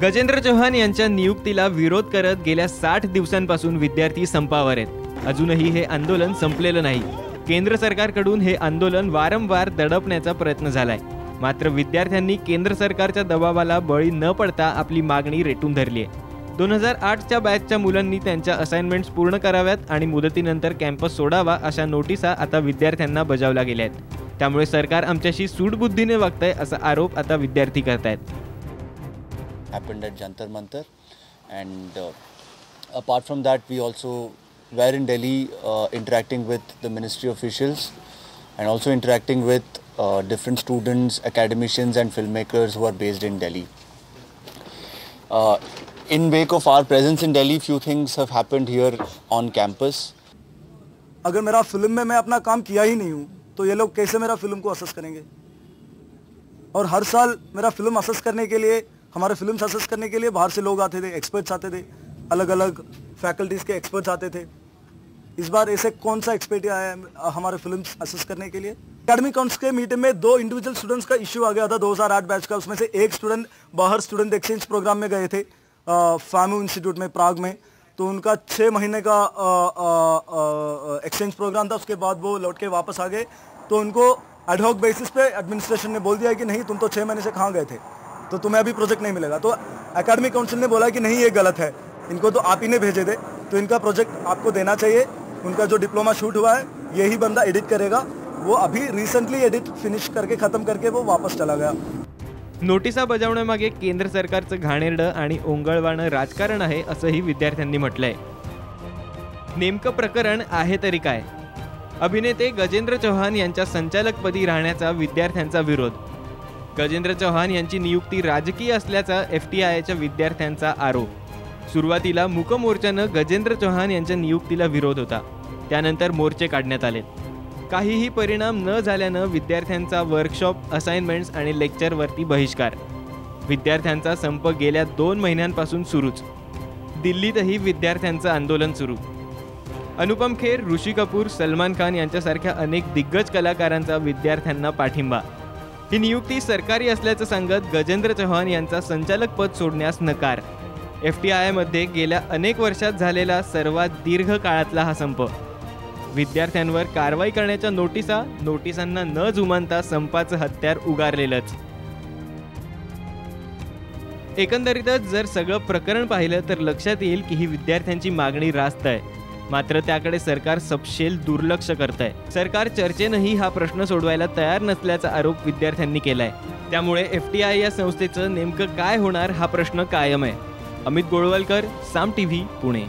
गजेंद्र चव्हाण यांच्या नियुक्तीला विरोध करत गेल्या 60 दिवसांपासून विद्यार्थी संपावर आहेत। अजूनही हे आंदोलन संपलेलं नाही। केंद्र सरकारकडून हे आंदोलन वारंवार दडपण्याचा प्रयत्न झालाय, मात्र विद्यार्थ्यांनी केंद्र सरकारच्या दबावाला बळी न पडता आपली मागणी रेटून धरली आहे। 2008च्या बॅचच्या मुलांनी त्यांच्या असाइनमेंट्स पूर्ण कराव्यात आणि मुदतीनंतर कॅम्पस सोडावा अशा नोटिसा आता विद्यार्थ्यांना बजावल्या गेल्या आहेत। त्यामुळे सरकार आमच्याशी सूडबुद्धीने वागतंय असा आरोप आता विद्यार्थी करतायत। Happened at Jantar Mantar, and apart from that we also were in Delhi interacting with the ministry officials and also interacting with different students, academicians and filmmakers who are based in Delhi. In wake of our presence in Delhi, few things have happened here on campus. अगर मेरा film में मैं अपना काम KIA ही नहीं हूँ तो ये लोग कैसे मेरा फिल्म को असेस करेंगे? और हर साल मेरा फिल्म असेस करने के लिए, हमारे फिल्म असेस करने के लिए बाहर से लोग आते थे, एक्सपर्ट्स आते थे, अलग अलग फैकल्टीज़ के एक्सपर्ट्स आते थे। इस बार ऐसे कौन सा एक्सपर्ट आया है हमारे फिल्म असेस करने के लिए? एकेडमिक काउंसिल के मीटिंग में 2 इंडिविजुअल स्टूडेंट्स का इश्यू आ गया था 2008 बैच का। उसमें से एक स्टूडेंट बाहर स्टूडेंट एक्सचेंज प्रोग्राम में गए थे फामू इंस्टीट्यूट में, प्राग में। तो उनका 6 महीने का एक्सचेंज प्रोग्राम था, उसके बाद वो लौट के वापस आ गए। तो उनको एडहॉक बेसिस पे एडमिनिस्ट्रेशन ने बोल दिया कि नहीं, तुम तो 6 महीने से कहाँ गए थे, तो तुम्हें अभी प्रोजेक्ट नहीं मिलेगा। तो एकेडमिक काउंसिल ने बोला कि नहीं, ये गलत है, इनको तो आप ही ने भेजे थे, तो इनका प्रोजेक्ट आपको देना चाहिए। उनका जो डिप्लोमा शूट हुआ है यही बंदा एडिट करेगा। वो अभी रिसेंटली एडिट फिनिश करके ख़त्म करके वो वापस चला गया। नोटिसा बजावण्यामागे केंद्र सरकारचं घाणेरडं आणि ओंगळवाणं राजकारण आहे असंही विद्यार्थ्यांनी म्हटलंय। नेमकं प्रकरण आहे तरी काय? अभिनेते गजेंद्र चव्हाण यांच्या संचालकपदी राहण्याचा विद्यार्थ्यांचा विरोध। गजेंद्र चव्हाण यांची नियुक्ती राजकीय असल्याचा FTIच्या विद्यार्थ्यांचा आरोप। सुरुवातीला मूक मोर्चानं गजेंद्र चव्हाण यांच्या नियुक्तीला विरोध होता, त्यानंतर मोर्चे काढण्यात आले। काहीही परिणाम न झाल्यानं विद्यार्थ्यांचा वर्कशॉप, असाइनमेंट्स आणि लेक्चरवरती बहिष्कार। विद्यार्थ्यांचा संप गेल्या 2 महिन्यांपासून सुरूच। दिल्लीतही विद्यार्थ्यांचं आंदोलन सुरू। अनुपम खेर, ऋषी कपूर, सलमान खान यांच्यासारख्या अनेक दिग्गज कलाकारांचा विद्यार्थ्यांना पाठिंबा। ही नियुक्ती सरकारी असल्याचं सांगत गजेंद्र चव्हाण यांचा संचालक पद सोडण्यास नकार। FTIमध्ये गेल्या अनेक वर्षात झालेला सर्वात दीर्घ काळातला हा संप। विद्यार्थ्यांवर कारवाई करण्याच्या नोटिसांना न जुमानता संपाचं हत्यार उगारलेलंच। एकंदरीतच जर सगळं प्रकरण पाहिलं तर लक्षात येईल की ही विद्यार्थ्यांची मागणी रास्त आहे, मात्र त्याकडे सरकार सपशेल दुर्लक्ष करतंय। सरकार चर्चेनंही हा प्रश्न सोडवायला तयार नसल्याचा आरोप विद्यार्थ्यांनी केलाय। त्यामुळे FTI या संस्थेचं नेमकं काय होणार हा प्रश्न कायम आहे। अमित गोळवलकर, साम TV, पुणे।